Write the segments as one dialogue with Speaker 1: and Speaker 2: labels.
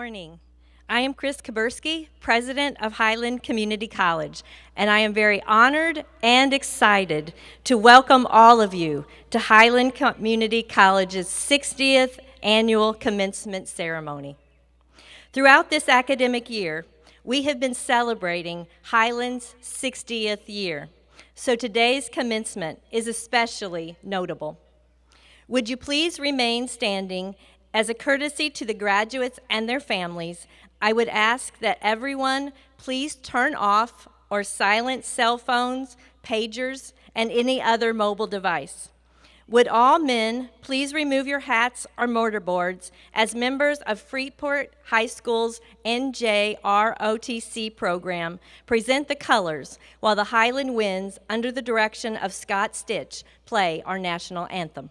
Speaker 1: morning. I am Chris Kaburski, president of Highland Community College, and I am very honored and excited to welcome all of you to Highland Community College's 60th annual commencement ceremony. Throughout this academic year, we have been celebrating Highland's 60th year, so today's commencement is especially notable. Would you please remain standing? As a courtesy to the graduates and their families, I would ask that everyone please turn off or silence cell phones, pagers, and any other mobile device. Would all men please remove your hats or mortarboards as members of Freeport High School's NJROTC program present the colors while the Highland Winds, under the direction of Scott Stitch, play our national anthem.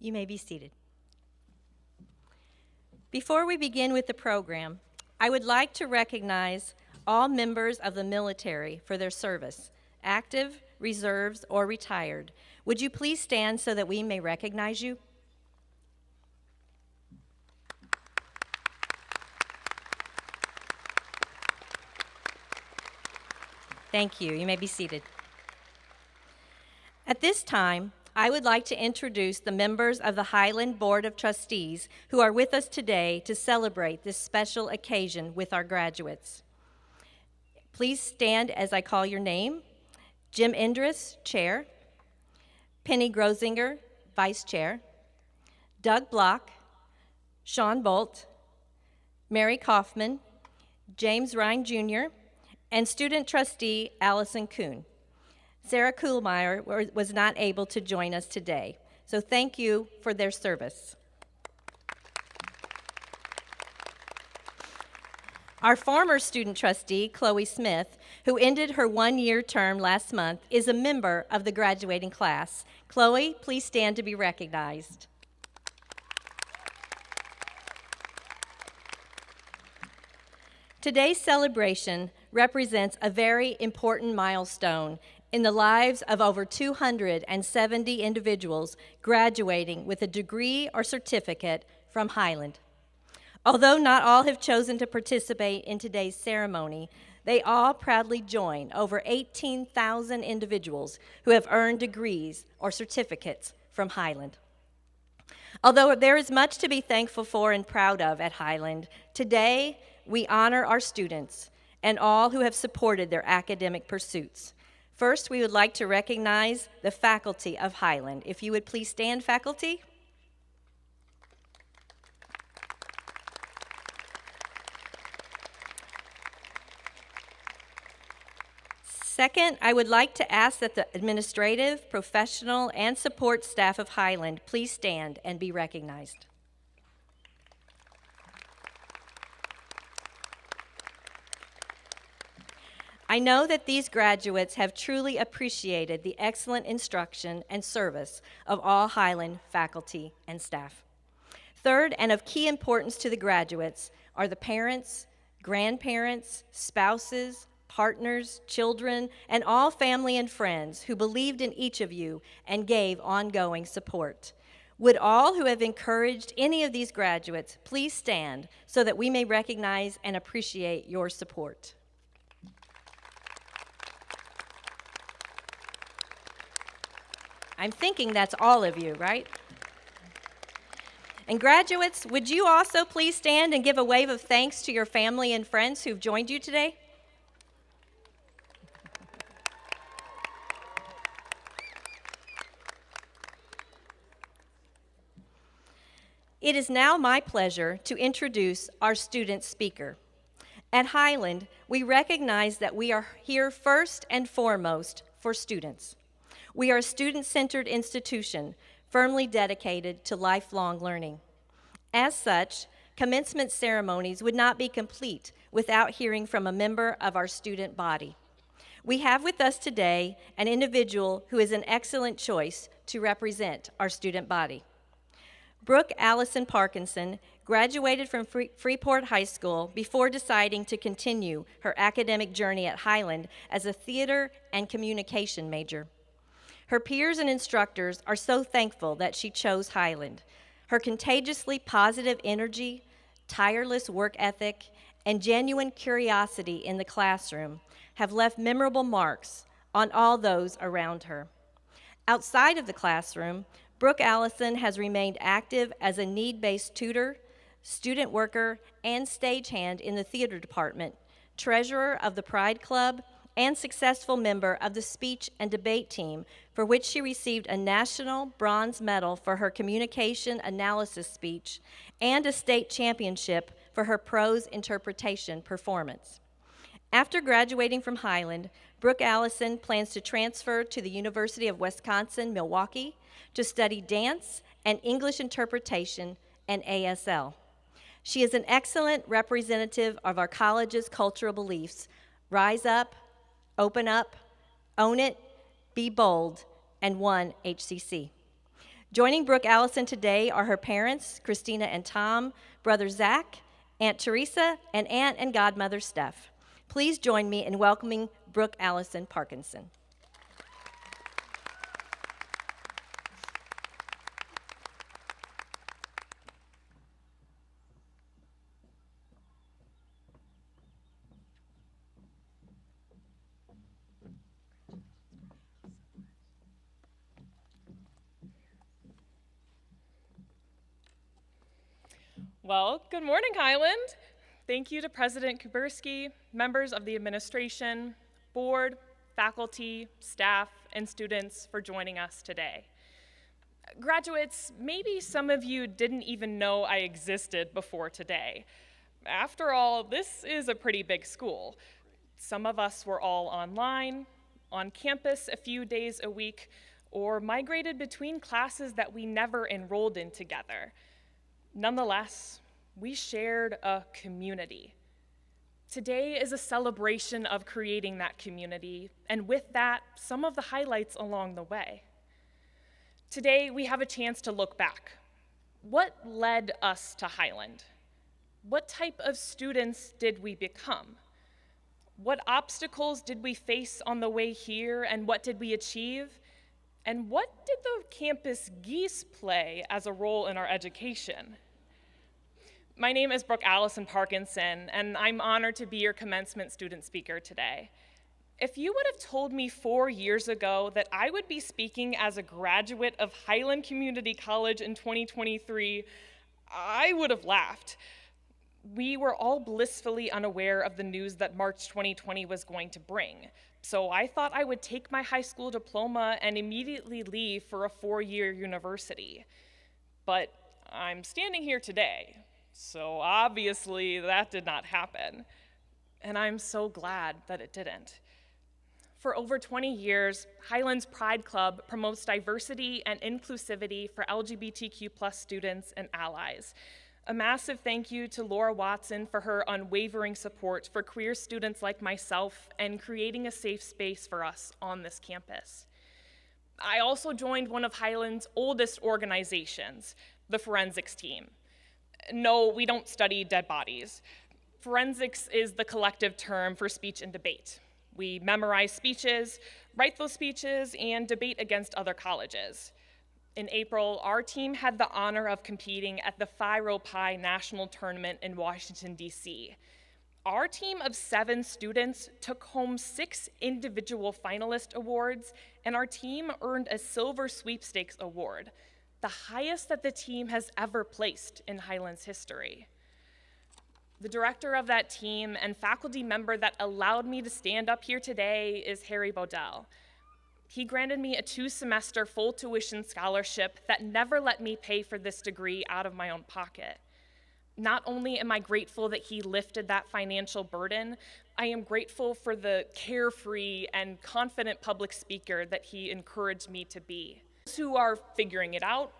Speaker 1: You may be seated. Before we begin with the program, I would like to recognize all members of the military for their service, active, reserves, or retired. Would you please stand so that we may recognize you? Thank you. You may be seated. At this time, I would like to introduce the members of the Highland Board of Trustees who are with us today to celebrate this special occasion with our graduates. Please stand as I call your name. Jim Indris, Chair. Penny Grosinger, Vice Chair. Doug Block, Sean Bolt, Mary Kaufman, James Ryan Jr., and student trustee Allison Kuhn. Sarah Kuhlmeyer was not able to join us today, so thank you for their service. Our former student trustee, Chloe Smith, who ended her one-year term last month, is a member of the graduating class. Chloe, please stand to be recognized. Today's celebration represents a very important milestone in the lives of over 270 individuals graduating with a degree or certificate from Highland. Although not all have chosen to participate in today's ceremony, they all proudly join over 18,000 individuals who have earned degrees or certificates from Highland. Although there is much to be thankful for and proud of at Highland, today we honor our students and all who have supported their academic pursuits. First, we would like to recognize the faculty of Highland. If you would please stand, faculty. Second, I would like to ask that the administrative, professional, and support staff of Highland please stand and be recognized. I know that these graduates have truly appreciated the excellent instruction and service of all Highland faculty and staff. Third, and of key importance to the graduates, are the parents, grandparents, spouses, partners, children, and all family and friends who believed in each of you and gave ongoing support. Would all who have encouraged any of these graduates please stand so that we may recognize and appreciate your support? I'm thinking that's all of you, right? And graduates, would you also please stand and give a wave of thanks to your family and friends who've joined you today? It is now my pleasure to introduce our student speaker. At Highland, we recognize that we are here first and foremost for students. We are a student-centered institution firmly dedicated to lifelong learning. As such, commencement ceremonies would not be complete without hearing from a member of our student body. We have with us today an individual who is an excellent choice to represent our student body. Brooke Allison Parkinson graduated from Freeport High School before deciding to continue her academic journey at Highland as a theater and communication major. Her peers and instructors are so thankful that she chose Highland. Her contagiously positive energy, tireless work ethic, and genuine curiosity in the classroom have left memorable marks on all those around her. Outside of the classroom, Brooke Allison has remained active as a need-based tutor, student worker, and stagehand in the theater department, treasurer of the Pride Club, and successful member of the speech and debate team, for which she received a national bronze medal for her communication analysis speech and a state championship for her prose interpretation performance. After graduating from Highland, Brooke Allison plans to transfer to the University of Wisconsin-Milwaukee to study dance and English interpretation and ASL. She is an excellent representative of our college's cultural beliefs: rise up, open up, own it, be bold, and one HCC. Joining Brooke Allison today are her parents, Christina and Tom, brother Zach, Aunt Teresa, and aunt and godmother Steph. Please join me in welcoming Brooke Allison Parkinson.
Speaker 2: Well, good morning, Highland. Thank you to President Kuberski, members of the administration, board, faculty, staff, and students for joining us today. Graduates, maybe some of you didn't even know I existed before today. After all, this is a pretty big school. Some of us were all online, on campus a few days a week, or migrated between classes that we never enrolled in together. Nonetheless, we shared a community. Today is a celebration of creating that community, and with that, some of the highlights along the way. Today, we have a chance to look back. What led us to Highland? What type of students did we become? What obstacles did we face on the way here, and what did we achieve? And what did the campus geese play as a role in our education? My name is Brooke Allison Parkinson, and I'm honored to be your commencement student speaker today. If you would have told me 4 years ago that I would be speaking as a graduate of Highland Community College in 2023, I would have laughed. We were all blissfully unaware of the news that March 2020 was going to bring. So I thought I would take my high school diploma and immediately leave for a 4-year university. But I'm standing here today, so obviously that did not happen. And I'm so glad that it didn't. For over 20 years, Highland's Pride Club promotes diversity and inclusivity for LGBTQ+ students and allies. A massive thank you to Laura Watson for her unwavering support for queer students like myself and creating a safe space for us on this campus. I also joined one of Highland's oldest organizations, the forensics team. No, we don't study dead bodies. Forensics is the collective term for speech and debate. We memorize speeches, write those speeches, and debate against other colleges. In April, our team had the honor of competing at the Phi Rho Pi National Tournament in Washington, D.C. Our team of 7 students took home 6 individual finalist awards, and our team earned a Silver Sweepstakes Award, the highest that the team has ever placed in Highland's history. The director of that team and faculty member that allowed me to stand up here today is Harry Bodell. He granted me a 2-semester full tuition scholarship that never let me pay for this degree out of my own pocket. Not only am I grateful that he lifted that financial burden, I am grateful for the carefree and confident public speaker that he encouraged me to be. Those who are figuring it out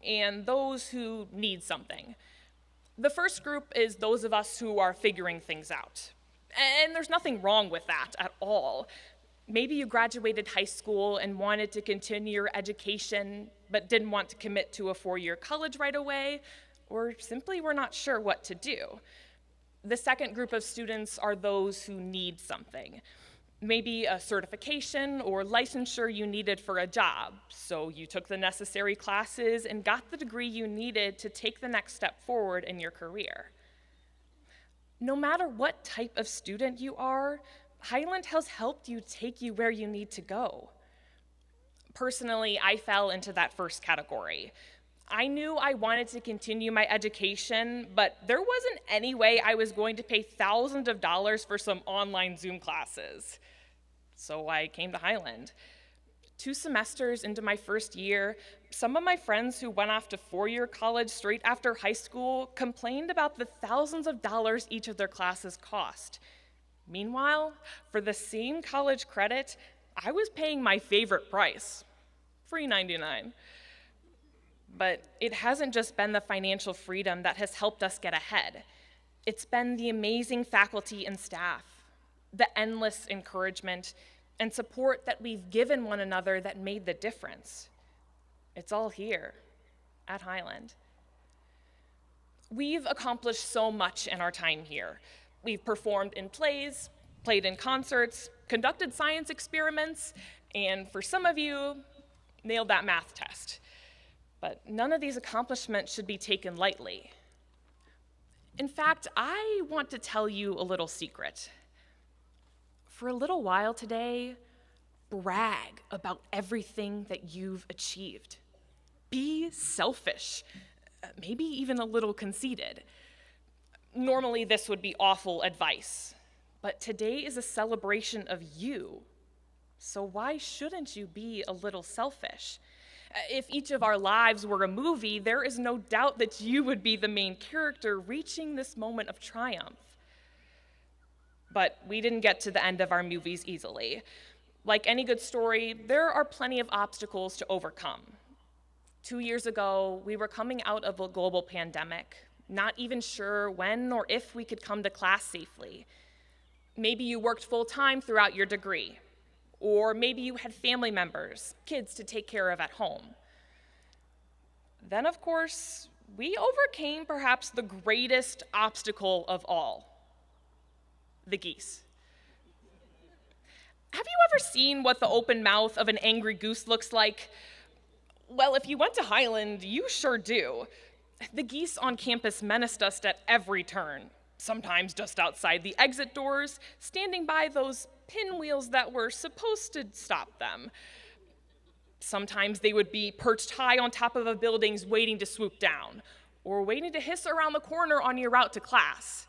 Speaker 2: and those who need something. The first group is those of us who are figuring things out. And there's nothing wrong with that at all. Maybe you graduated high school and wanted to continue your education, but didn't want to commit to a 4-year college right away, or simply were not sure what to do. The second group of students are those who need something. Maybe a certification or licensure you needed for a job, so you took the necessary classes and got the degree you needed to take the next step forward in your career. No matter what type of student you are, Highland has helped you take you where you need to go. Personally, I fell into that first category. I knew I wanted to continue my education, but there wasn't any way I was going to pay thousands of dollars for some online Zoom classes. So I came to Highland. 2 semesters into my first year, some of my friends who went off to 4-year college straight after high school complained about the thousands of dollars each of their classes cost. Meanwhile, for the same college credit, I was paying my favorite price, free $99. But it hasn't just been the financial freedom that has helped us get ahead. It's been the amazing faculty and staff, the endless encouragement and support that we've given one another that made the difference. It's all here at Highland. We've accomplished so much in our time here. We've performed in plays, played in concerts, conducted science experiments, and for some of you, nailed that math test. But none of these accomplishments should be taken lightly. In fact, I want to tell you a little secret. For a little while today, brag about everything that you've achieved. Be selfish, maybe even a little conceited. Normally, this would be awful advice, but today is a celebration of you. So why shouldn't you be a little selfish? If each of our lives were a movie, there is no doubt that you would be the main character reaching this moment of triumph. but we didn't get to the end of our movies easily. Like any good story, there are plenty of obstacles to overcome. 2 years ago, we were coming out of a global pandemic, not even sure when or if we could come to class safely. Maybe you worked full-time throughout your degree, or maybe you had family members, kids to take care of at home. Then, of course, we overcame perhaps the greatest obstacle of all, the geese. Have you ever seen what the open mouth of an angry goose looks like? Well, if you went to Highland, you sure do. The geese on campus menaced us at every turn, sometimes just outside the exit doors, standing by those pinwheels that were supposed to stop them. Sometimes they would be perched high on top of buildings waiting to swoop down, or waiting to hiss around the corner on your route to class.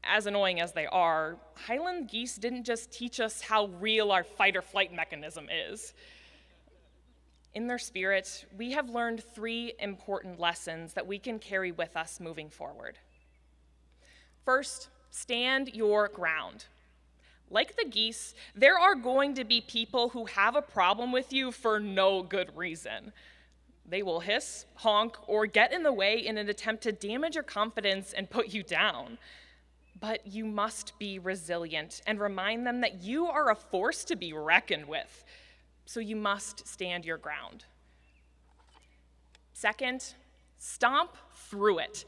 Speaker 2: As annoying as they are, Highland geese didn't just teach us how real our fight or flight mechanism is. In their spirit, we have learned 3 important lessons that we can carry with us moving forward. First, stand your ground. Like the geese, there are going to be people who have a problem with you for no good reason. They will hiss, honk, or get in the way in an attempt to damage your confidence and put you down. But you must be resilient and remind them that you are a force to be reckoned with. So you must stand your ground. Second, stomp through it.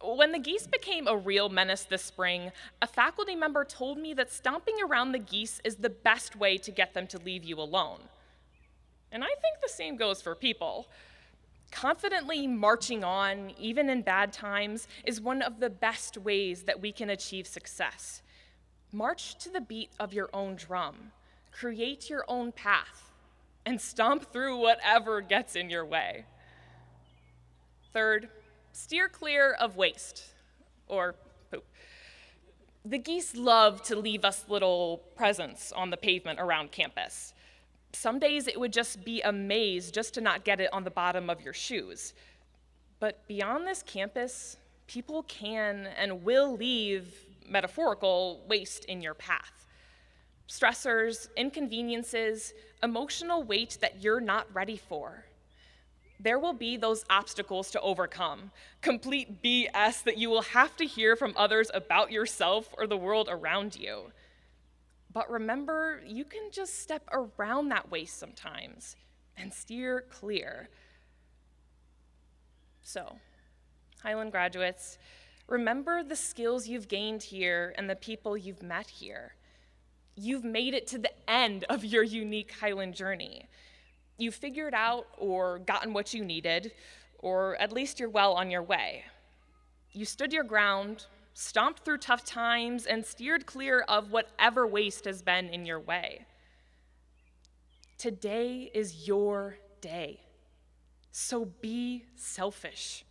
Speaker 2: When the geese became a real menace this spring, a faculty member told me that stomping around the geese is the best way to get them to leave you alone. And I think the same goes for people. Confidently marching on, even in bad times, is one of the best ways that we can achieve success. March to the beat of your own drum. Create your own path, and stomp through whatever gets in your way. Third, steer clear of waste, or poop. The geese love to leave us little presents on the pavement around campus. Some days it would just be a maze just to not get it on the bottom of your shoes. But beyond this campus, people can and will leave metaphorical waste in your path. Stressors, inconveniences, emotional weight that you're not ready for. There will be those obstacles to overcome, complete BS that you will have to hear from others about yourself or the world around you. But remember, you can just step around that waste sometimes and steer clear. So, Highland graduates, remember the skills you've gained here and the people you've met here. You've made it to the end of your unique Highland journey. You figured out or gotten what you needed, or at least you're well on your way. You stood your ground, stomped through tough times, and steered clear of whatever waste has been in your way. Today is your day, so be selfish.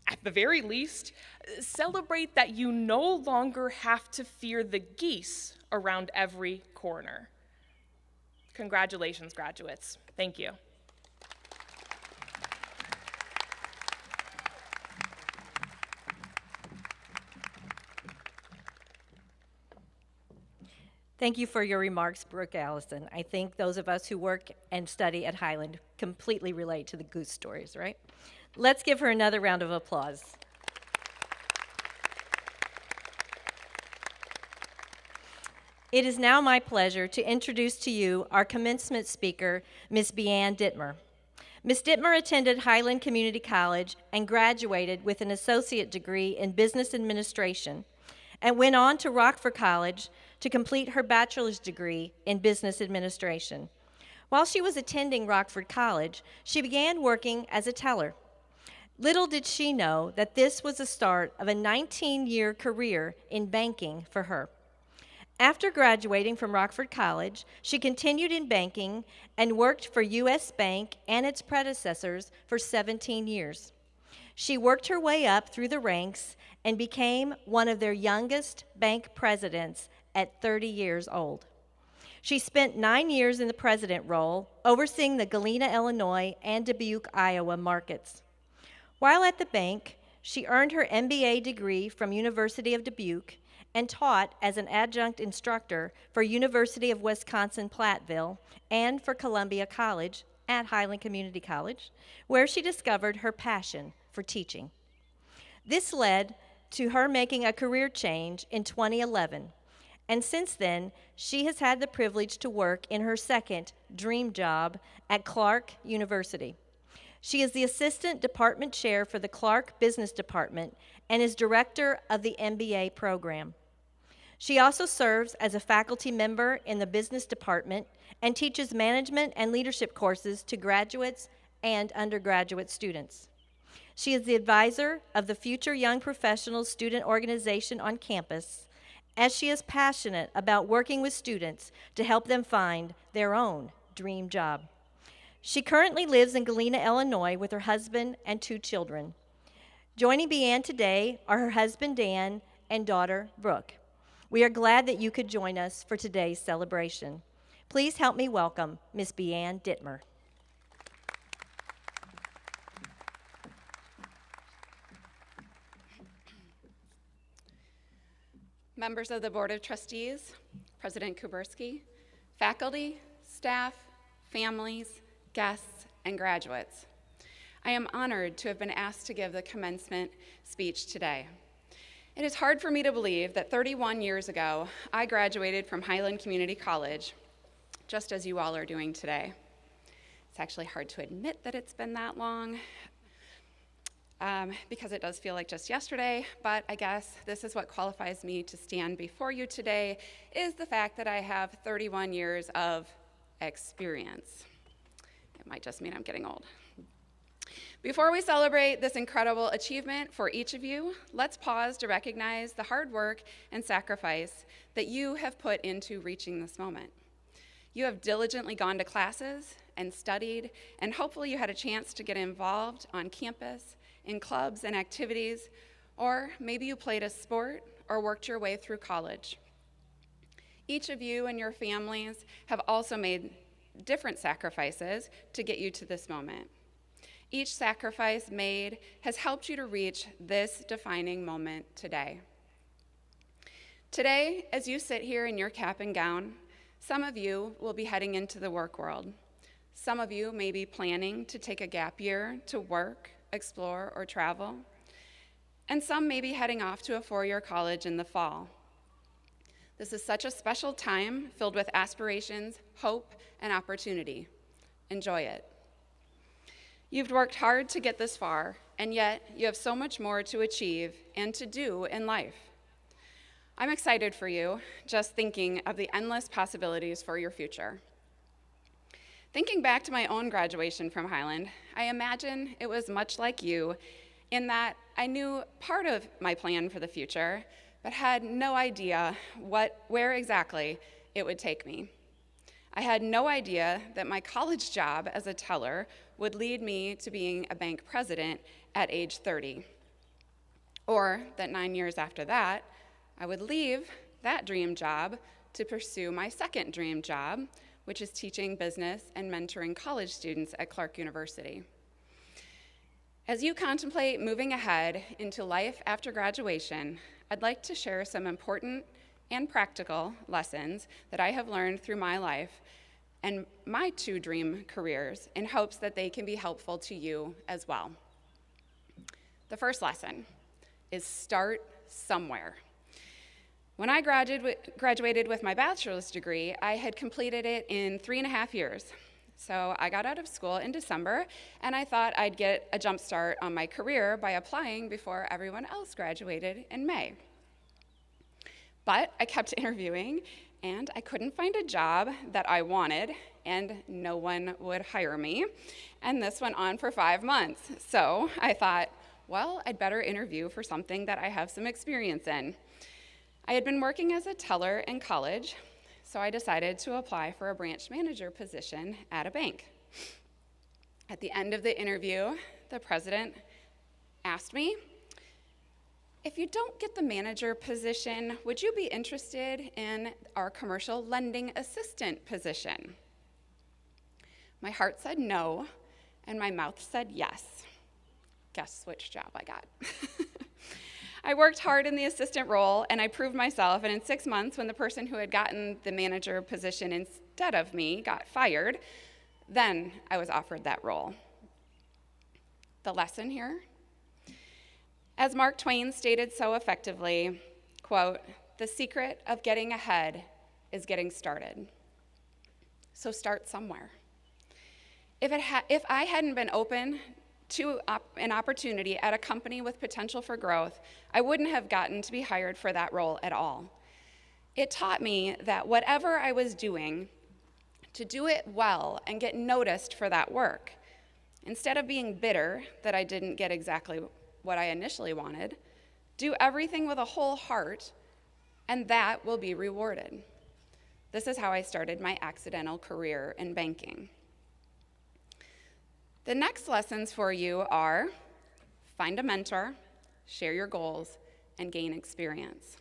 Speaker 2: At the very least, celebrate that you no longer have to fear the geese around every corner. Congratulations, graduates. Thank you.
Speaker 1: Thank you for your remarks, Brooke Allison. I think those of us who work and study at Highland completely relate to the goose stories, right? Let's give her another round of applause. It is now my pleasure to introduce to you our commencement speaker, Ms. Beanne Dittmer. Ms. Dittmer attended Highland Community College and graduated with an associate degree in business administration and went on to Rockford College to complete her bachelor's degree in business administration. While she was attending Rockford College, she began working as a teller. Little did she know that this was the start of a 19-year career in banking for her. After graduating from Rockford College, she continued in banking and worked for U.S. Bank and its predecessors for 17 years. She worked her way up through the ranks and became one of their youngest bank presidents at 30 years old. She spent 9 years in the president role, overseeing the Galena, Illinois, and Dubuque, Iowa markets. While at the bank, she earned her MBA degree from University of Dubuque and taught as an adjunct instructor for University of Wisconsin-Platteville and for Columbia College at Highland Community College, where she discovered her passion for teaching. This led to her making a career change in 2011, and since then, she has had the privilege to work in her second dream job at Clark University. She is the Assistant Department Chair for the Clark Business Department and is Director of the MBA program. She also serves as a faculty member in the Business Department and teaches management and leadership courses to graduates and undergraduate students. She is the advisor of the Future Young Professionals Student Organization on campus, as she is passionate about working with students to help them find their own dream job. She currently lives in Galena, Illinois with her husband and 2 children. Joining Beanne today are her husband, Dan, and daughter, Brooke. We are glad that you could join us for today's celebration. Please help me welcome Miss Beanne Dittmer.
Speaker 3: Members of the Board of Trustees, President Kuberski, faculty, staff, families, guests, and graduates. I am honored to have been asked to give the commencement speech today. It is hard for me to believe that 31 years ago, I graduated from Highland Community College, just as you all are doing today. It's actually hard to admit that it's been that long, because it does feel like just yesterday, but I guess this is what qualifies me to stand before you today, is the fact that I have 31 years of experience. It might just mean I'm getting old. Before we celebrate this incredible achievement for each of you, let's pause to recognize the hard work and sacrifice that you have put into reaching this moment. You have diligently gone to classes and studied, and hopefully you had a chance to get involved on campus, in clubs and activities, or maybe you played a sport or worked your way through college. Each of you and your families have also made different sacrifices to get you to this moment. Each sacrifice made has helped you to reach this defining moment today. Today, as you sit here in your cap and gown, some of you will be heading into the work world. Some of you may be planning to take a gap year to work, explore, or travel. And some may be heading off to a 4-year college in the fall. This is such a special time filled with aspirations, hope, and opportunity. Enjoy it. You've worked hard to get this far, and yet you have so much more to achieve and to do in life. I'm excited for you, just thinking of the endless possibilities for your future. Thinking back to my own graduation from Highland, I imagine it was much like you in that I knew part of my plan for the future, but had no idea where exactly it would take me. I had no idea that my college job as a teller would lead me to being a bank president at age 30, or that 9 years after that, I would leave that dream job to pursue my second dream job, which is teaching business and mentoring college students at Clark University. As you contemplate moving ahead into life after graduation, I'd like to share some important and practical lessons that I have learned through my life and my 2 dream careers in hopes that they can be helpful to you as well. The first lesson is start somewhere. When I graduated with my bachelor's degree, I had completed it in 3.5 years. So I got out of school in December, and I thought I'd get a jump start on my career by applying before everyone else graduated in May. But I kept interviewing, and I couldn't find a job that I wanted, and no one would hire me. And this went on for 5 months. So I thought, well, I'd better interview for something that I have some experience in. I had been working as a teller in college, so I decided to apply for a branch manager position at a bank. At the end of the interview, the president asked me, if you don't get the manager position, would you be interested in our commercial lending assistant position? My heart said no, and my mouth said yes. Guess which job I got. I worked hard in the assistant role, and I proved myself, and in 6 months, when the person who had gotten the manager position instead of me got fired, then I was offered that role. The lesson here? As Mark Twain stated so effectively, quote, "The secret of getting ahead is getting started." So start somewhere. If I hadn't been open to an opportunity at a company with potential for growth, I wouldn't have gotten to be hired for that role at all. It taught me that whatever I was doing, to do it well and get noticed for that work. Instead of being bitter that I didn't get exactly what I initially wanted, do everything with a whole heart, and that will be rewarded. This is how I started my accidental career in banking. The next lessons for you are find a mentor, share your goals, and gain experience.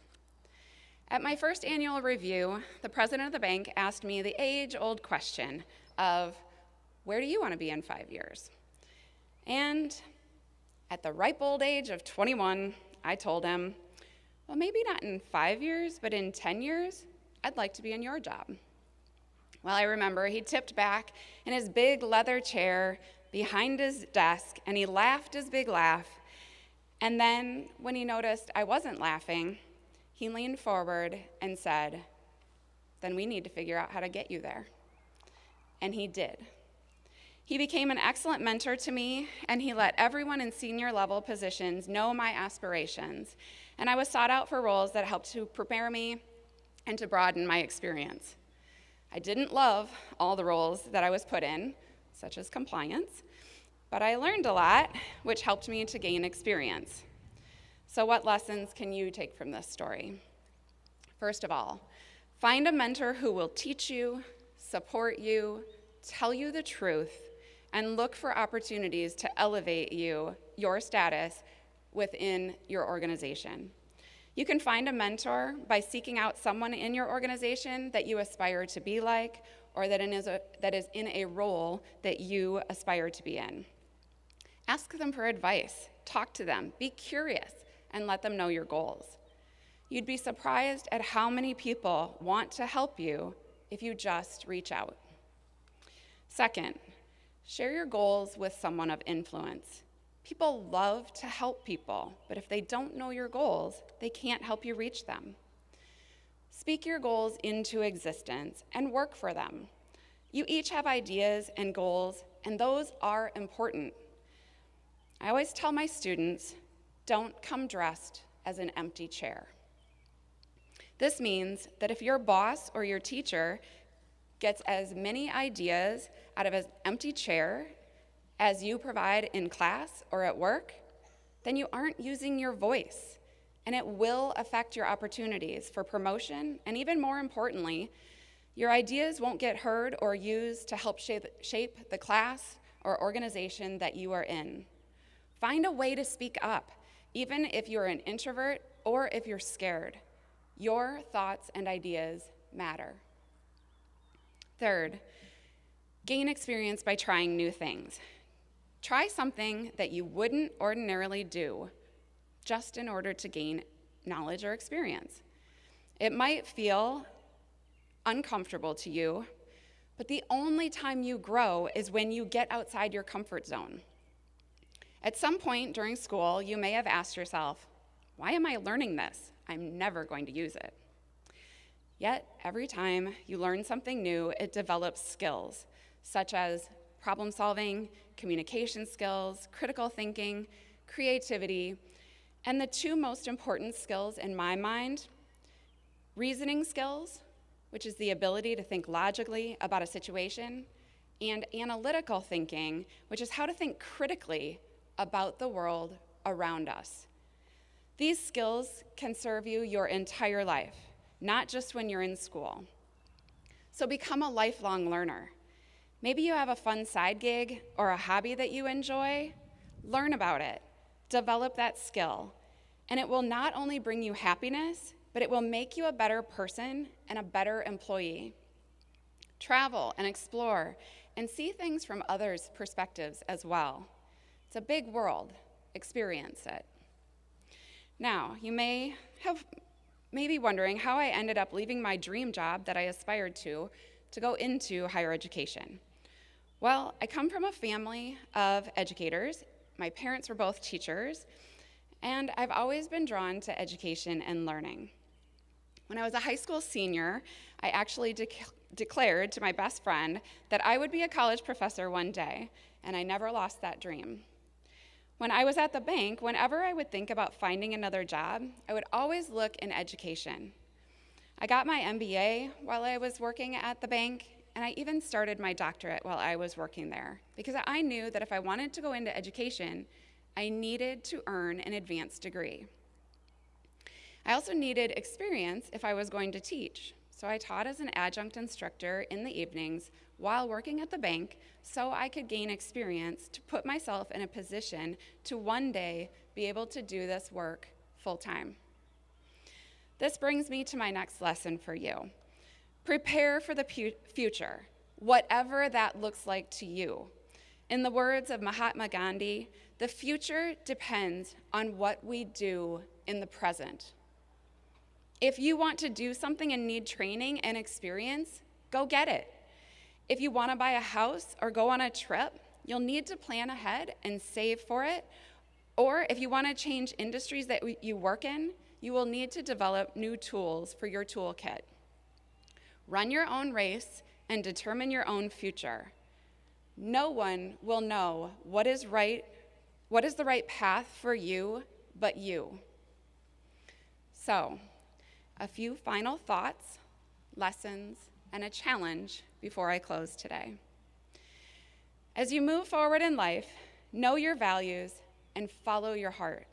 Speaker 3: At my first annual review, the president of the bank asked me the age-old question of, where do you want to be in 5 years? And at the ripe old age of 21, I told him, well, maybe not in 5 years, but in 10 years, I'd like to be in your job. Well, I remember he tipped back in his big leather chair behind his desk, and he laughed his big laugh. And then when he noticed I wasn't laughing, he leaned forward and said, then we need to figure out how to get you there. And he did. He became an excellent mentor to me, and he let everyone in senior level positions know my aspirations. And I was sought out for roles that helped to prepare me and to broaden my experience. I didn't love all the roles that I was put in, such as compliance, but I learned a lot, which helped me to gain experience. So what lessons can you take from this story? First of all, find a mentor who will teach you, support you, tell you the truth, and look for opportunities to elevate your status within your organization. You can find a mentor by seeking out someone in your organization that you aspire to be like, or that is in a role that you aspire to be in. Ask them for advice, talk to them, be curious, and let them know your goals. You'd be surprised at how many people want to help you if you just reach out. Second, share your goals with someone of influence. People love to help people, but if they don't know your goals, they can't help you reach them. Speak your goals into existence and work for them. You each have ideas and goals, and those are important. I always tell my students, don't come dressed as an empty chair. This means that if your boss or your teacher gets as many ideas out of an empty chair as you provide in class or at work, then you aren't using your voice. And it will affect your opportunities for promotion, and even more importantly, your ideas won't get heard or used to help shape the class or organization that you are in. Find a way to speak up, even if you're an introvert or if you're scared. Your thoughts and ideas matter. Third, gain experience by trying new things. Try something that you wouldn't ordinarily do, just in order to gain knowledge or experience. It might feel uncomfortable to you, but the only time you grow is when you get outside your comfort zone. At some point during school, you may have asked yourself, why am I learning this? I'm never going to use it. Yet, every time you learn something new, it develops skills, such as problem solving, communication skills, critical thinking, creativity, and the two most important skills in my mind, reasoning skills, which is the ability to think logically about a situation, and analytical thinking, which is how to think critically about the world around us. These skills can serve you your entire life, not just when you're in school. So become a lifelong learner. Maybe you have a fun side gig or a hobby that you enjoy. Learn about it. Develop that skill. And it will not only bring you happiness, but it will make you a better person and a better employee. Travel and explore and see things from others' perspectives as well. It's a big world. Experience it. Now, you may be wondering how I ended up leaving my dream job that I aspired to go into higher education. Well, I come from a family of educators. My parents were both teachers, and I've always been drawn to education and learning. When I was a high school senior, I actually declared to my best friend that I would be a college professor one day, and I never lost that dream. When I was at the bank, whenever I would think about finding another job, I would always look in education. I got my MBA while I was working at the bank, and I even started my doctorate while I was working there, because I knew that if I wanted to go into education, I needed to earn an advanced degree. I also needed experience if I was going to teach, so I taught as an adjunct instructor in the evenings while working at the bank so I could gain experience to put myself in a position to one day be able to do this work full-time. This brings me to my next lesson for you. Prepare for the future, whatever that looks like to you. In the words of Mahatma Gandhi, the future depends on what we do in the present. If you want to do something and need training and experience, go get it. If you want to buy a house or go on a trip, you'll need to plan ahead and save for it. Or if you want to change industries that you work in, you will need to develop new tools for your toolkit. Run your own race and determine your own future. No one will know what is the right path for you but you. So, a few final thoughts, lessons, and a challenge before I close today. As you move forward in life, know your values and follow your heart.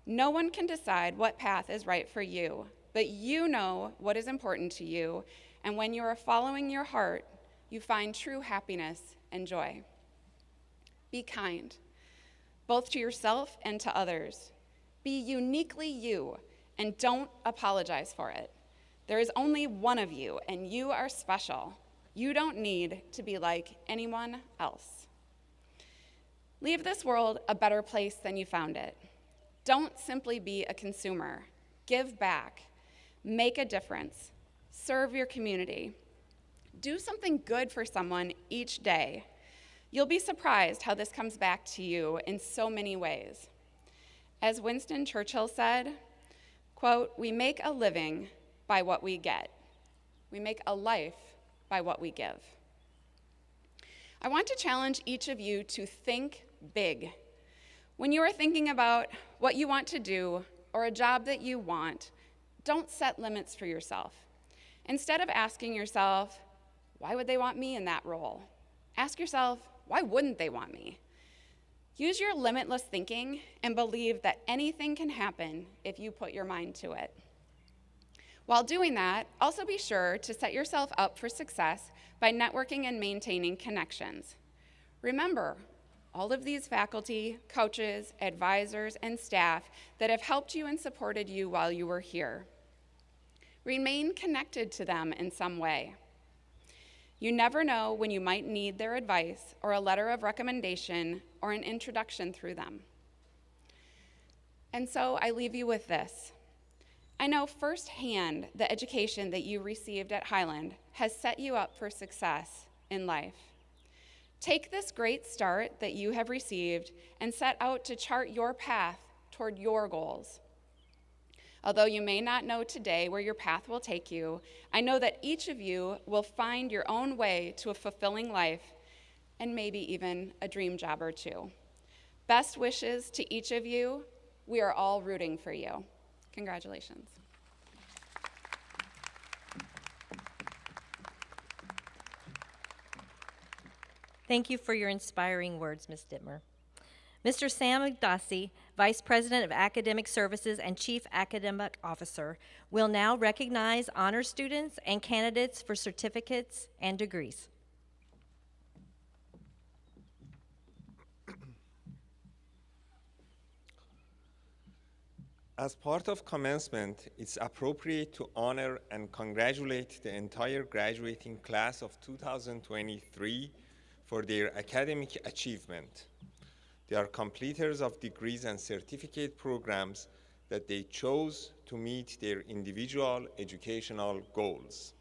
Speaker 3: No one can decide what path is right for you, but you know what is important to you, and when you are following your heart, you find true happiness and joy. Be kind, both to yourself and to others. Be uniquely you, and don't apologize for it. There is only one of you, and you are special. You don't need to be like anyone else. Leave this world a better place than you found it. Don't simply be a consumer. Give back. Make a difference. Serve your community. Do something good for someone each day. You'll be surprised how this comes back to you in so many ways. As Winston Churchill said, quote, "We make a living by what we get. We make a life by what we give." I want to challenge each of you to think big. When you are thinking about what you want to do or a job that you want, don't set limits for yourself. Instead of asking yourself, why would they want me in that role? Ask yourself, why wouldn't they want me? Use your limitless thinking and believe that anything can happen if you put your mind to it. While doing that, also be sure to set yourself up for success by networking and maintaining connections. Remember, all of these faculty, coaches, advisors, and staff that have helped you and supported you while you were here. Remain connected to them in some way. You never know when you might need their advice or a letter of recommendation or an introduction through them. And so I leave you with this. I know firsthand the education that you received at Highland has set you up for success in life. Take this great start that you have received and set out to chart your path toward your goals. Although you may not know today where your path will take you, I know that each of you will find your own way to a fulfilling life and maybe even a dream job or two. Best wishes to each of you. We are all rooting for you. Congratulations.
Speaker 1: Thank you for your inspiring words, Ms. Dittmer. Mr. Sam Agdassi, Vice President of Academic Services and Chief Academic Officer, will now recognize honor students and candidates for certificates and degrees.
Speaker 4: As part of commencement, it's appropriate to honor and congratulate the entire graduating class of 2023 for their academic achievement. They are completers of degrees and certificate programs that they chose to meet their individual educational goals.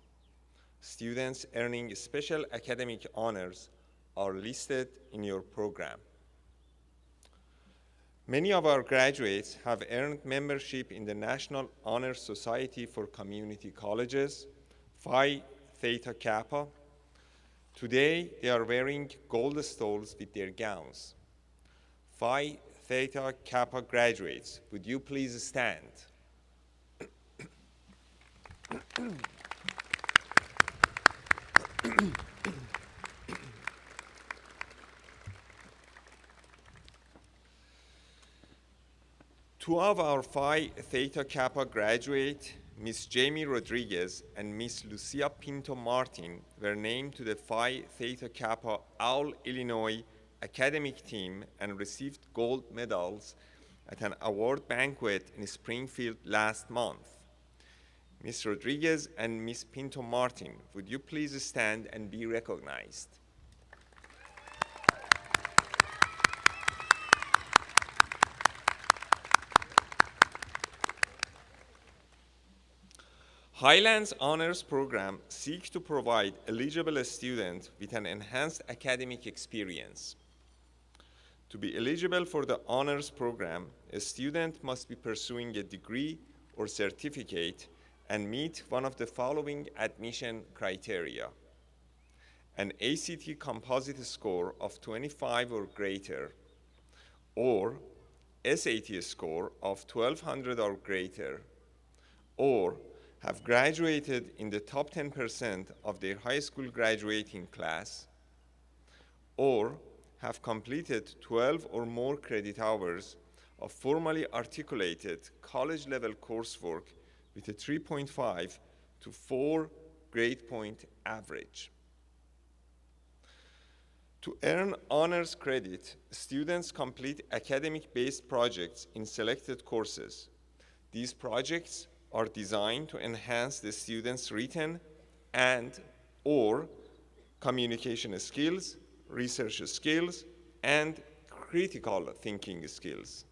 Speaker 4: Students earning special academic honors are listed in your program. Many of our graduates have earned membership in the National Honor Society for Community Colleges, Phi Theta Kappa. Today, they are wearing gold stoles with their gowns. Phi Theta Kappa graduates, would you please stand? Two of our Phi Theta Kappa graduates, Ms. Jamie Rodriguez and Ms. Lucia Pinto Martin, were named to the Phi Theta Kappa Owl, Illinois academic team and received gold medals at an award banquet in Springfield last month. Ms. Rodriguez and Ms. Pinto Martin, would you please stand and be recognized? Highland's Honors Program seeks to provide eligible students with an enhanced academic experience. To be eligible for the Honors Program, a student must be pursuing a degree or certificate and meet one of the following admission criteria: an ACT composite score of 25 or greater, or SAT score of 1200 or greater, or have graduated in the top 10% of their high school graduating class, or have completed 12 or more credit hours of formally articulated college-level coursework with a 3.5 to 4 grade point average. To earn honors credit, students complete academic-based projects in selected courses. These projects are designed to enhance the students' written and/or communication skills, research skills, and critical thinking skills.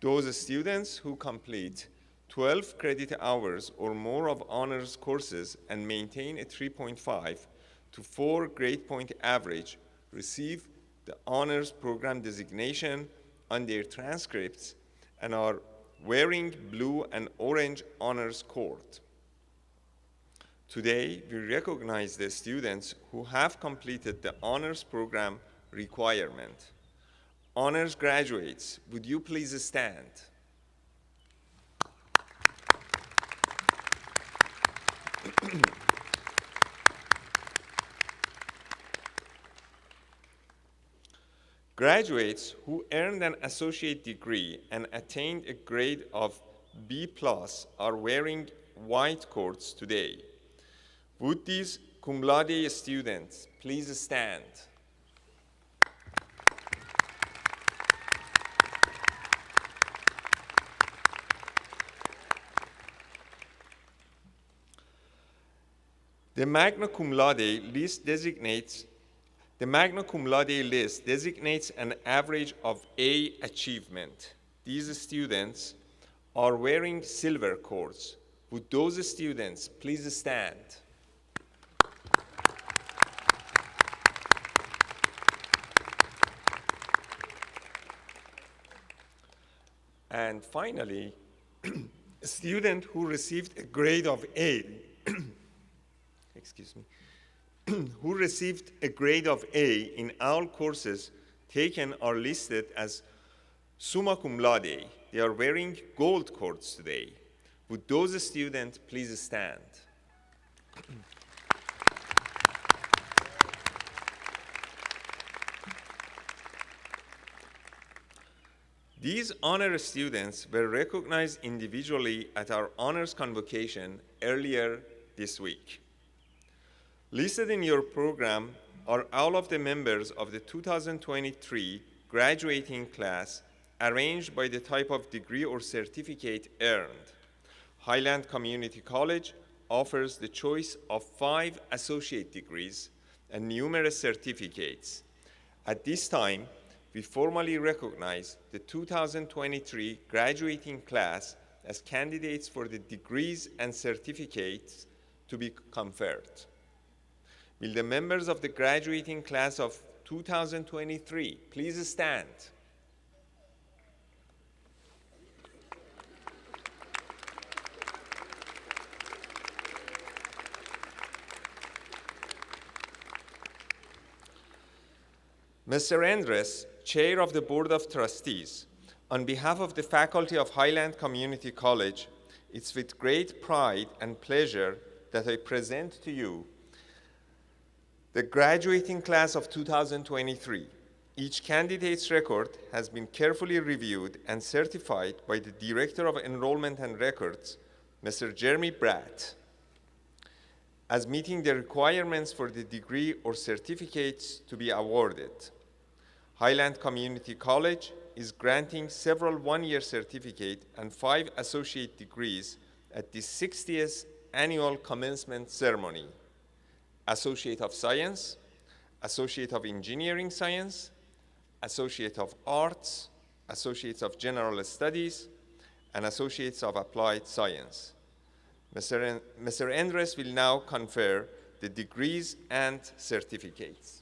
Speaker 4: Those students who complete 12 credit hours or more of honors courses and maintain a 3.5 to 4 grade point average receive the honors program designation on their transcripts and are wearing blue and orange honors cord. Today, we recognize the students who have completed the honors program requirement. Honors graduates, would you please stand? Graduates who earned an associate degree and attained a grade of B+ are wearing white cords today. Would these cum laude students please stand? The magna cum laude list designates an average of A achievement. These students are wearing silver cords. Would those students please stand? And finally, a student who received a grade of A, who received a grade of A in all courses taken are listed as summa cum laude. They are wearing gold cords today. Would those students please stand? These honor students were recognized individually at our honors convocation earlier this week. Listed in your program are all of the members of the 2023 graduating class arranged by the type of degree or certificate earned. Highland Community College offers the choice of 5 associate degrees and numerous certificates. At this time, we formally recognize the 2023 graduating class as candidates for the degrees and certificates to be conferred. Will the members of the graduating class of 2023 please stand? Mr. Endres, Chair of the Board of Trustees, on behalf of the faculty of Highland Community College, it's with great pride and pleasure that I present to you the graduating class of 2023. Each candidate's record has been carefully reviewed and certified by the Director of Enrollment and Records, Mr. Jeremy Bratt, as meeting the requirements for the degree or certificates to be awarded. Highland Community College is granting several one-year certificate and 5 associate degrees at the 60th annual commencement ceremony: Associate of Science, Associate of Engineering Science, Associate of Arts, Associates of General Studies, and Associates of Applied Science. Mr. Endres will now confer the degrees and certificates.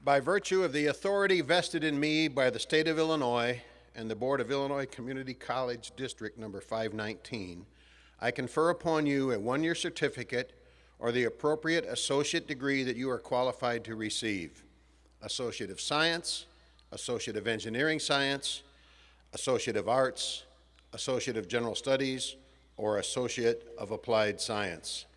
Speaker 5: By virtue of the authority vested in me by the State of Illinois and the Board of Illinois Community College District Number 519, I confer upon you a one-year certificate or the appropriate associate degree that you are qualified to receive: Associate of Science, Associate of Engineering Science, Associate of Arts, Associate of General Studies, or Associate of Applied Science.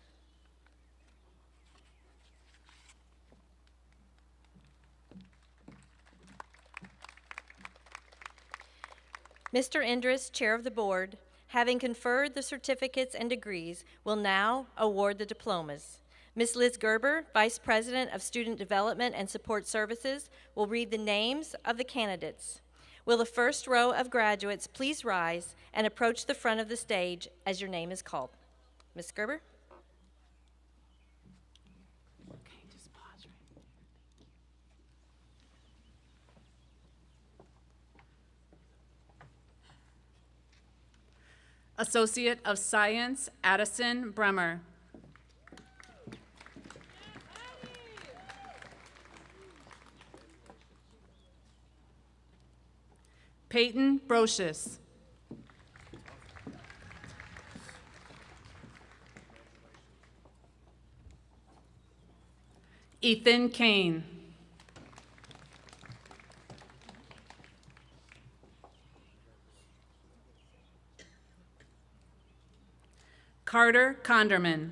Speaker 1: Mr. Endres, Chair of the Board, having conferred the certificates and degrees, will now award the diplomas. Ms. Liz Gerber, Vice President of Student Development and Support Services, will read the names of the candidates. Will the first row of graduates please rise and approach the front of the stage as your name is called? Ms. Gerber?
Speaker 6: Associate of Science, Addison Bremer. Peyton Brocious. Ethan Kane. Carter Conderman.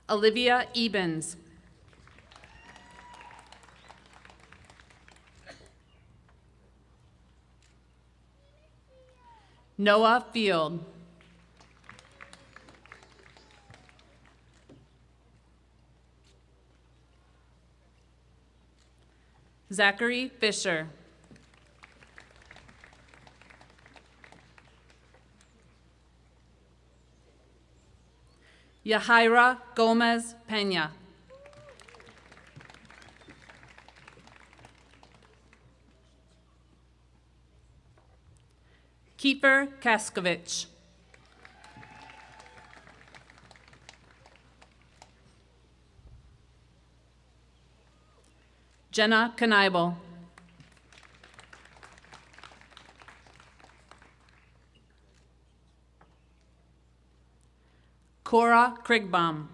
Speaker 6: Olivia Ebens. Noah Field. Zachary Fisher. Yahaira Gomez Pena. Kiefer Kaskovich. Jenna Knievel. Cora Krigbaum.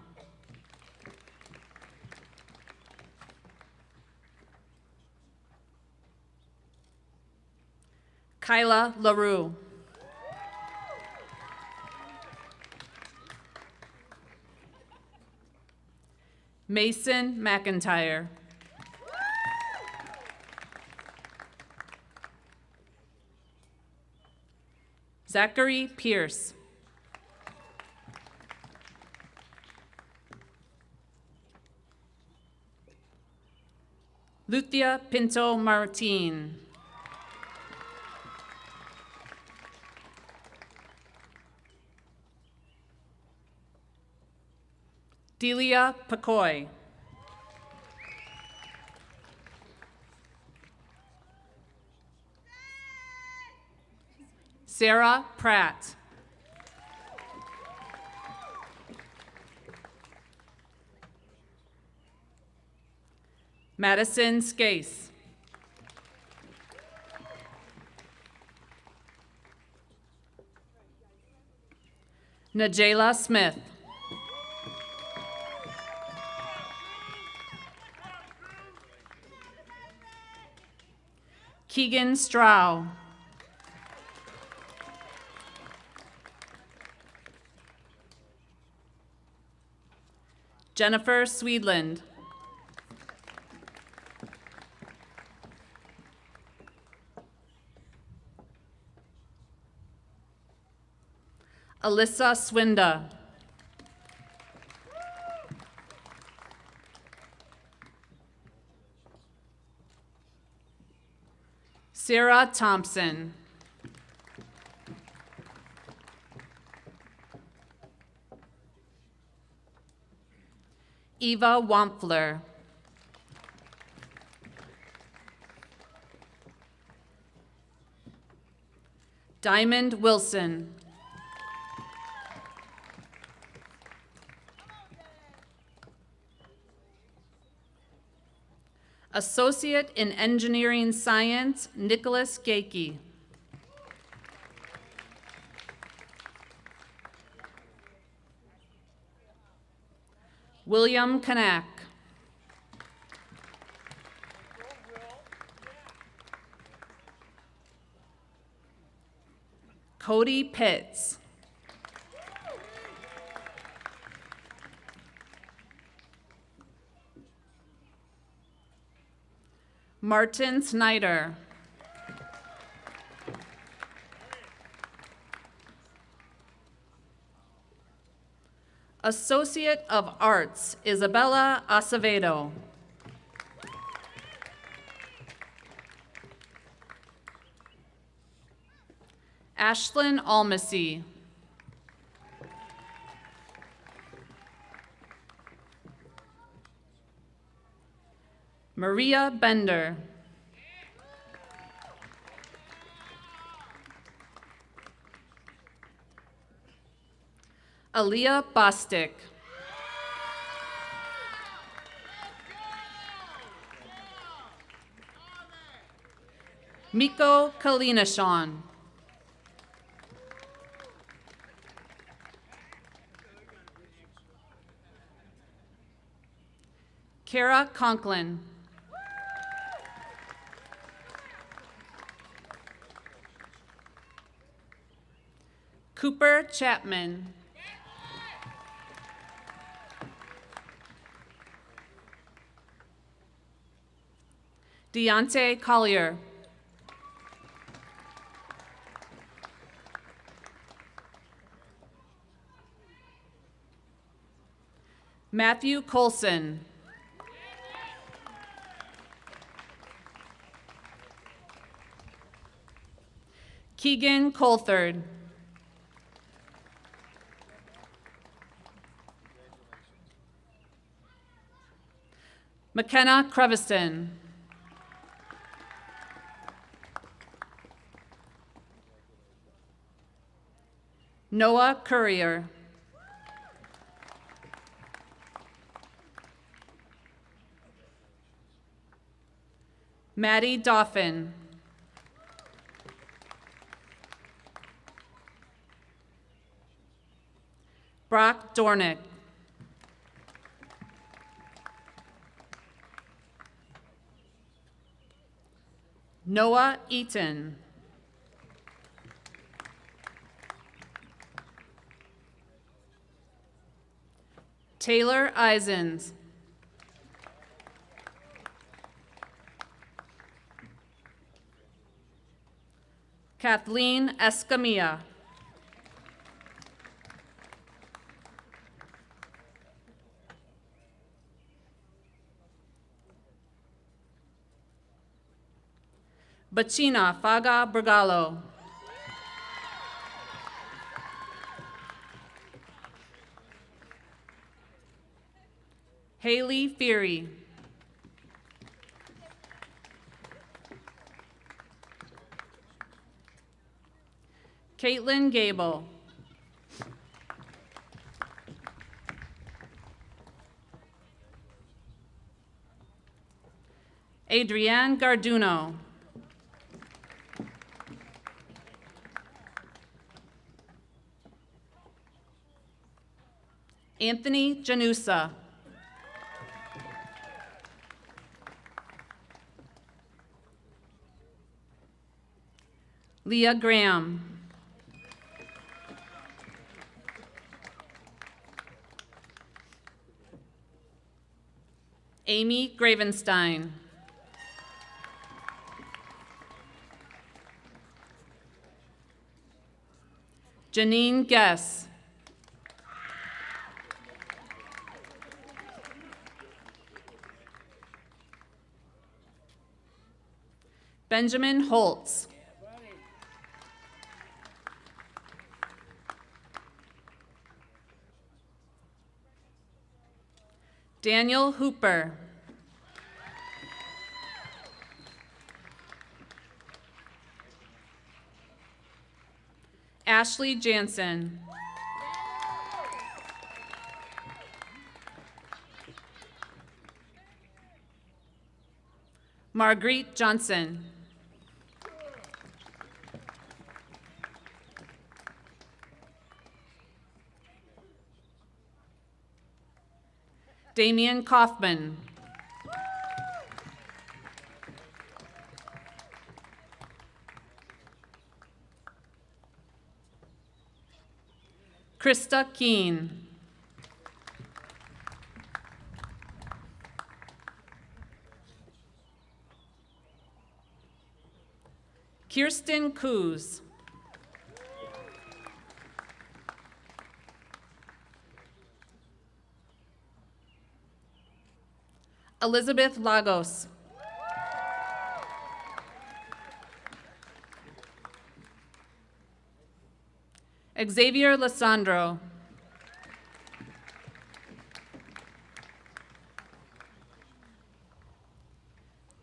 Speaker 6: Kyla LaRue. Mason McIntyre. Zachary Pierce. Luthia Pinto Martin. Delia Pacoy. Sarah Pratt. Madison Skase. Najela Smith. Keegan Strow. Jennifer Swedland. Alyssa Swinda. Sarah Thompson. Eva Wampfler. Diamond Wilson. Associate in Engineering Science, Nicholas Gakey. William Kanak. Cody Pitts. Martin Snyder. Associate of Arts, Isabella Acevedo. Ashlyn Almasy. Maria Bender. Aaliyah Bostic. Miko Kalinashawn. Kara Conklin. Cooper Chapman. Deontay Collier. Matthew Colson. Keegan Coulthard. McKenna Creviston. Noah Courier. Maddie Dauphin. Brock Dornick. Noah Eaton. Taylor Eisens. Kathleen Escamilla. Bacina Faga Brigalo. Haley Feary. Caitlin Gable. Adrienne Garduno. Anthony Janusa. Leah Graham. Amy Gravenstein. Janine Guess. Benjamin Holtz. Daniel Hooper. Ashley Jansen. Marguerite Johnson. Damian Kaufman. Krista Keene. Kirsten Coos. Elizabeth Lagos. Xavier Lissandro.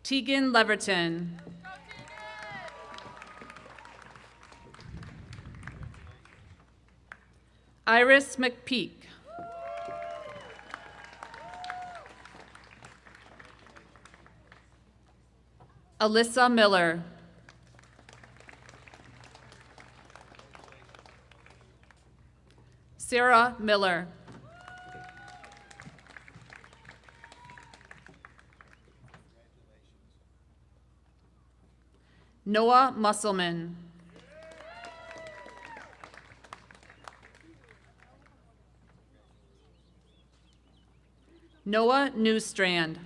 Speaker 6: Tegan Leverton. Iris McPeak. Alyssa Miller. Sarah Miller. Noah Musselman. Noah Newstrand.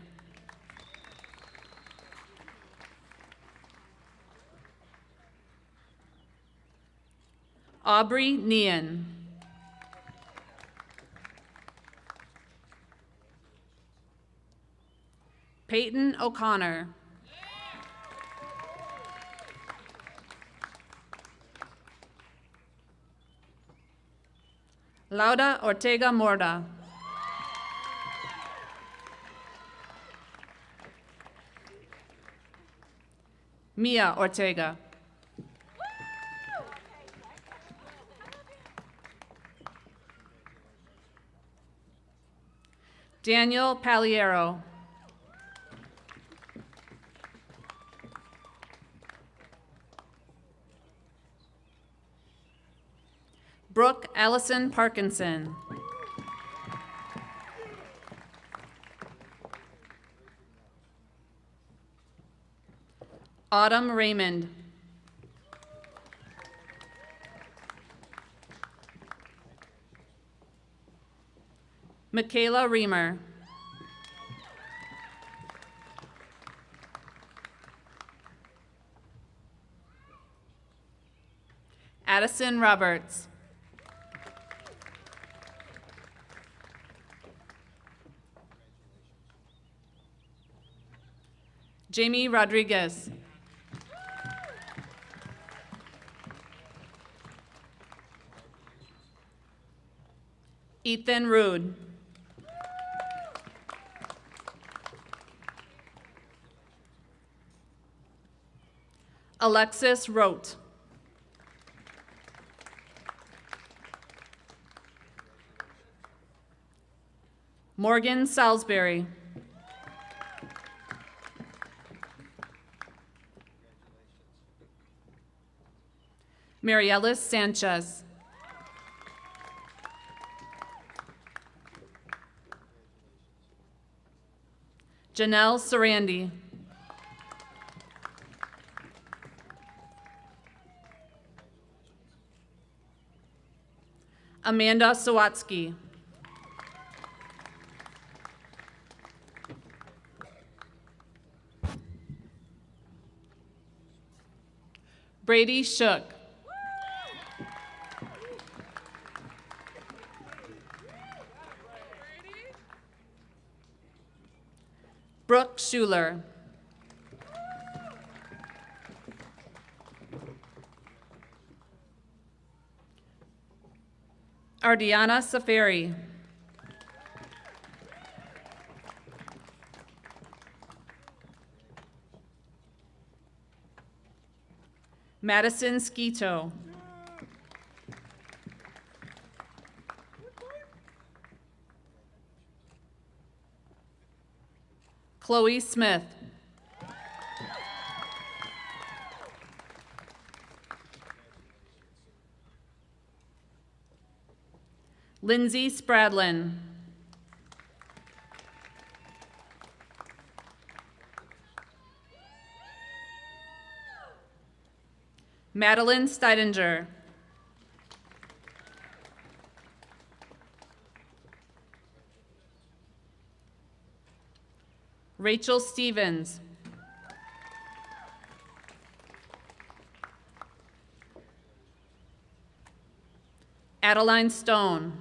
Speaker 6: Aubrey Nean. Peyton O'Connor. Lauda Ortega Morda. Mia Ortega. Daniel Paliero. Brooke Allison Parkinson. Autumn Raymond. Michaela Reamer. Addison Roberts. Jamie Rodriguez. Ethan Rude. Alexis Rote. Morgan Salisbury. Mariellis Sanchez. Janelle Sarandi. Amanda Sawatsky. Brady Shook. Brooke Schuler. Ardiana Safari. Madison Skeeto. Chloe Smith. Lindsay Spradlin. Madeline Steidinger. Rachel Stevens. Adeline Stone.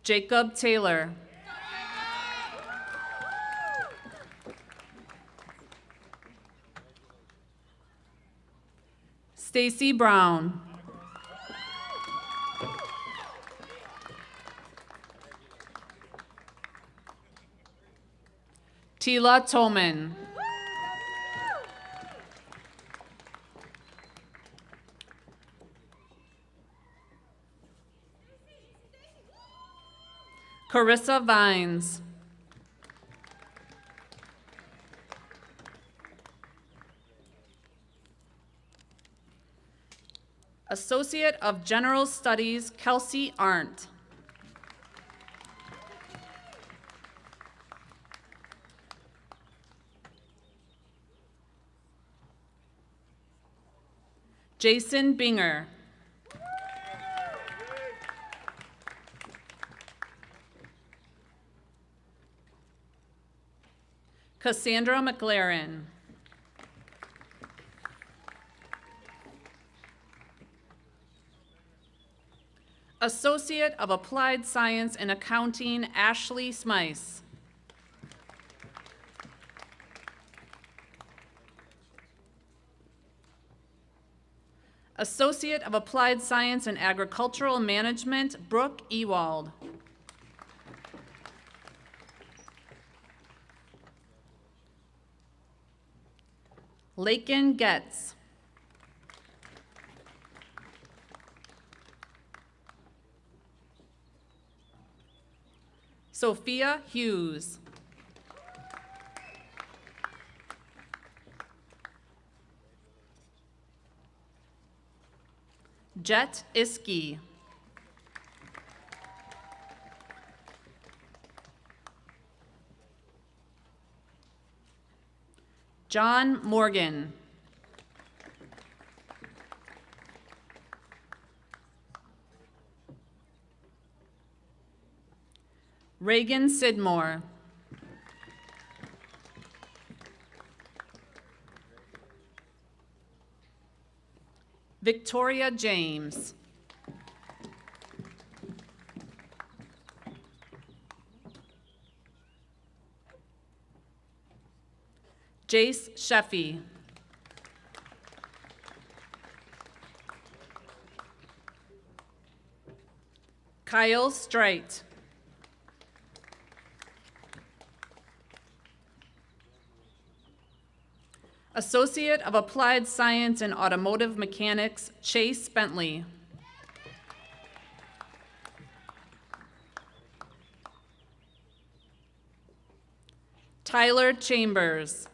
Speaker 6: Jacob Taylor. Stacy Brown. Tila Tolman. Carissa Vines. Associate of General Studies, Kelsey Arndt. Jason Binger. Cassandra McLaren. Associate of Applied Science and Accounting, Ashley Smice. Associate of Applied Science and Agricultural Management, Brooke Ewald. Lakin Getz. Sophia Hughes. Jet Iski. John Morgan. Reagan Sidmore. Victoria James. Jace Sheffy. Kyle Streit. Associate of Applied Science in Automotive Mechanics, Chase Bentley. Tyler Chambers.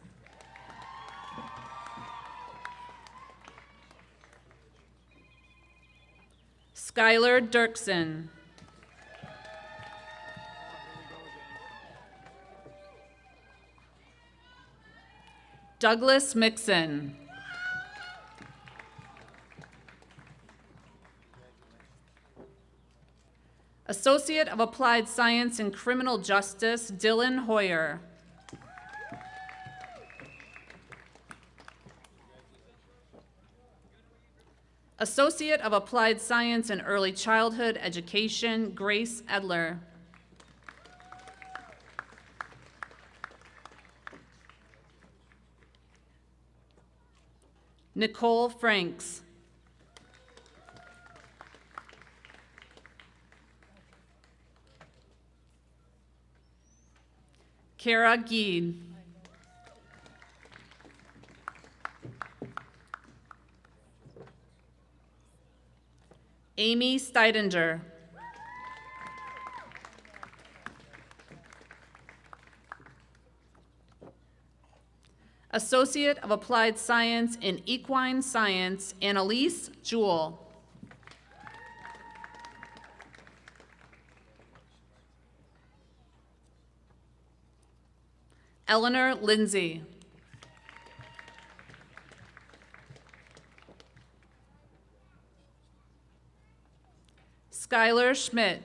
Speaker 6: Skylar Dirksen. Douglas Mixon. Associate of Applied Science in Criminal Justice, Dylan Hoyer. Associate of Applied Science in Early Childhood Education, Grace Edler. Nicole Franks. Kara Geed. Amy Steidinger. Associate of Applied Science in Equine Science, Annalise Jewell. Eleanor Lindsay. Skylar Schmidt.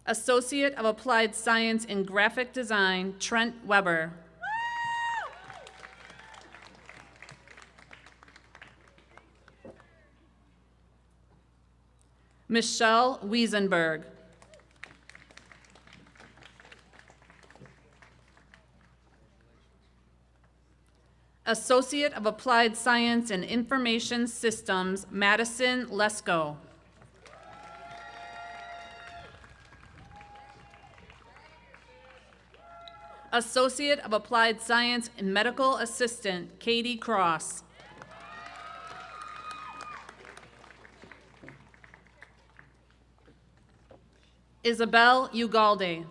Speaker 6: Associate of Applied Science in Graphic Design, Trent Weber. Michelle Wiesenberg. Associate of Applied Science in Information Systems, Madison Lesko. Associate of Applied Science in Medical Assistant, Katie Cross. Isabel Ugalde.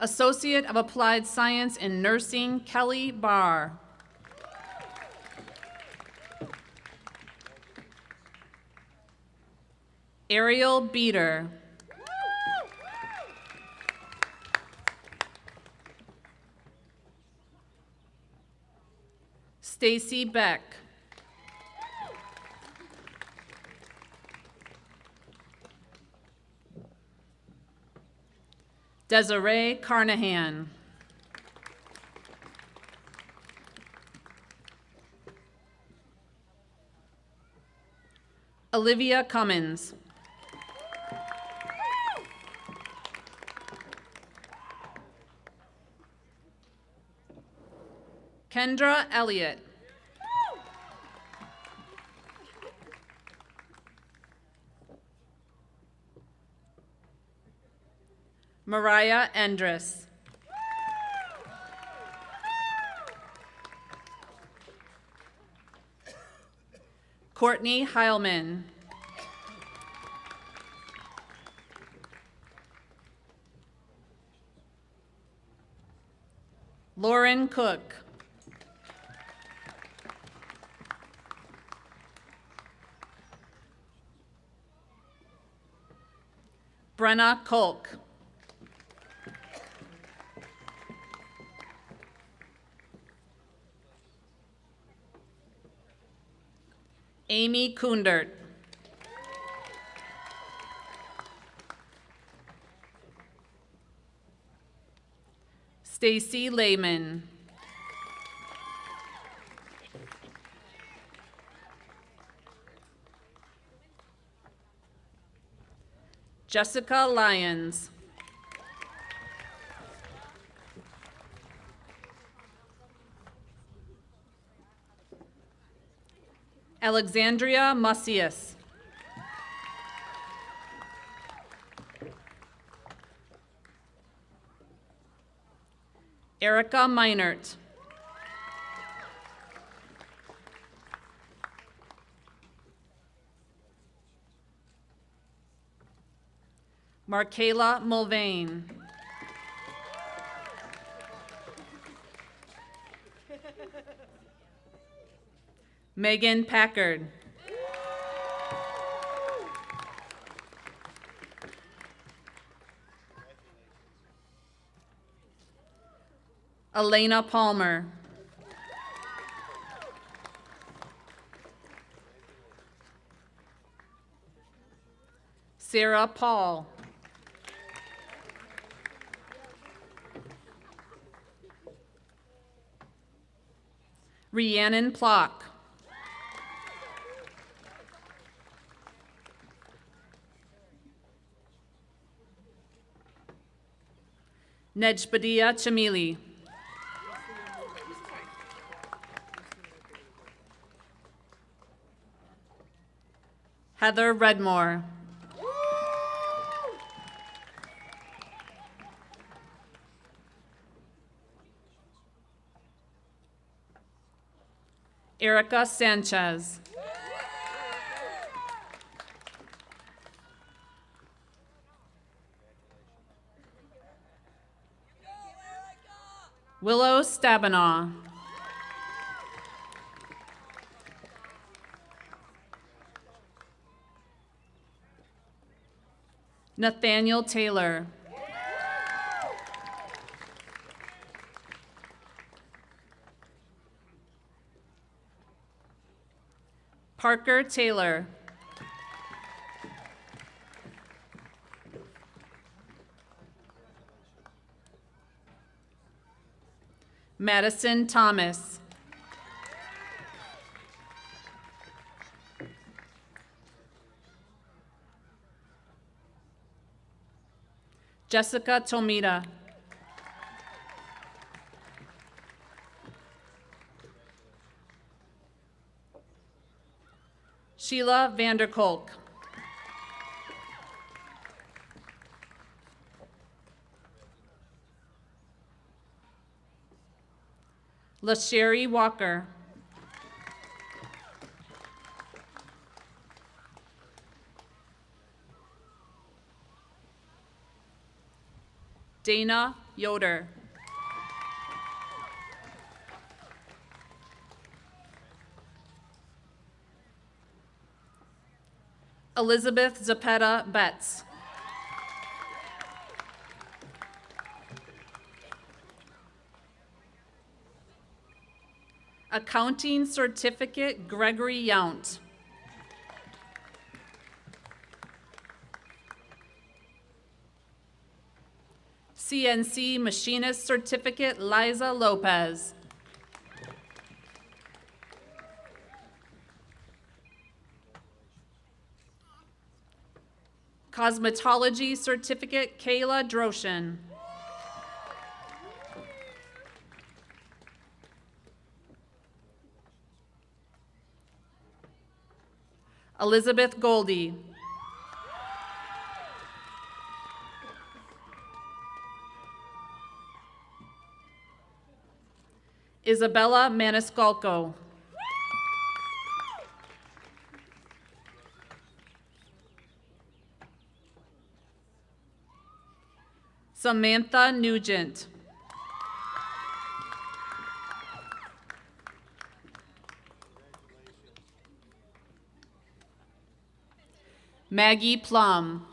Speaker 6: Associate of Applied Science in Nursing, Kelly Barr. Ariel Beater. Stacy Beck. Desiree Carnahan. Olivia Cummins. Kendra Elliott. Mariah Andrus. Courtney Heilman. Lauren Cook. Brenna Kolk. Amy Kundert. Stacy Lehman. Jessica Lyons. Alexandria Macias. Erica Meinert. Markayla Mulvane. Megan Packard. Elena Palmer. Sarah Paul. Rhiannon Plock. Nejbadia Chamili. Heather Redmore. Erica Sanchez. Willow Stabenow. Nathaniel Taylor. Parker Taylor. Madison Thomas. Jessica Tomita. Sheila Vanderkolk. LaSherry Walker. Dana Yoder. Elizabeth Zapeta Betts. Accounting Certificate Gregory Yount. CNC Machinist Certificate Liza Lopez. Cosmetology Certificate Kayla Droshin. Elizabeth Goldie. Isabella Maniscalco. Samantha Nugent. Maggie Plum.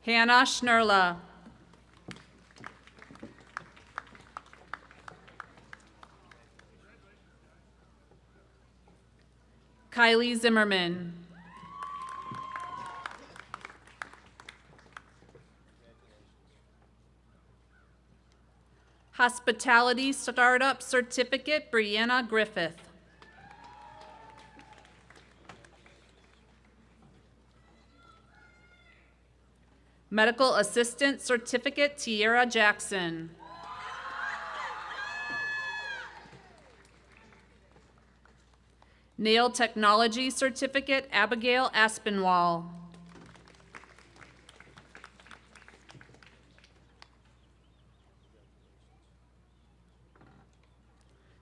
Speaker 6: Hannah Schnerla. Kylie Zimmerman. Hospitality Startup Certificate, Brianna Griffith. Medical Assistant Certificate, Tierra Jackson. Nail Technology Certificate, Abigail Aspinwall.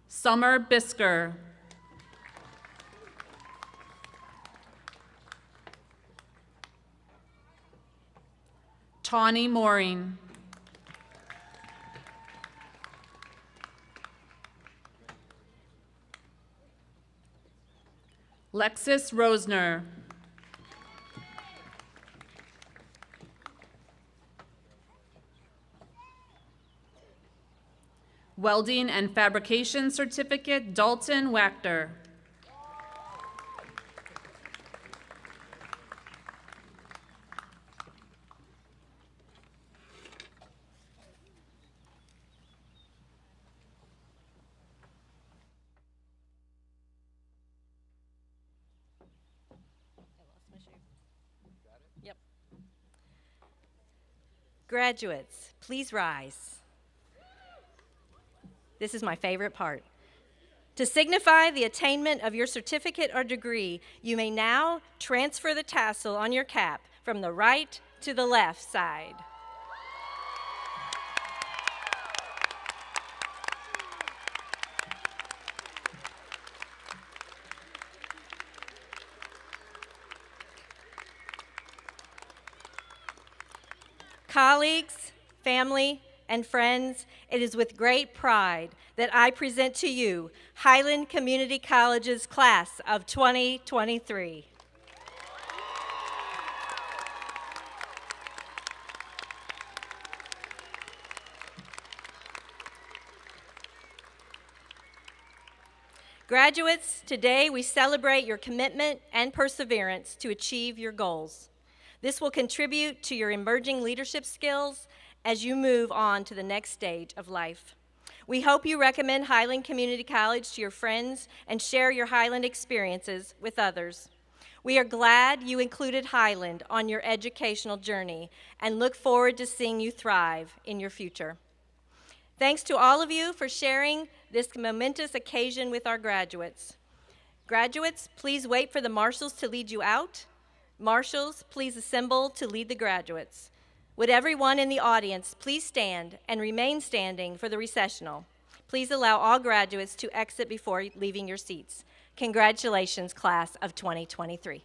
Speaker 6: Summer Bisker. Tawny Mooring. Lexis Rosner. Welding and Fabrication Certificate, Dalton Wachter.
Speaker 1: Yep. Graduates, please rise. This is my favorite part. To signify the attainment of your certificate or degree, you may now transfer the tassel on your cap from the right to the left side. Colleagues, family, and friends, it is with great pride that I present to you Highland Community College's class of 2023. Graduates, today we celebrate your commitment and perseverance to achieve your goals. This will contribute to your emerging leadership skills as you move on to the next stage of life. We hope you recommend Highland Community College to your friends and share your Highland experiences with others. We are glad you included Highland on your educational journey and look forward to seeing you thrive in your future. Thanks to all of you for sharing this momentous occasion with our graduates. Graduates, please wait for the marshals to lead you out. Marshals, please assemble to lead the graduates. Would everyone in the audience please stand and remain standing for the recessional? Please allow all graduates to exit before leaving your seats. Congratulations, class of 2023.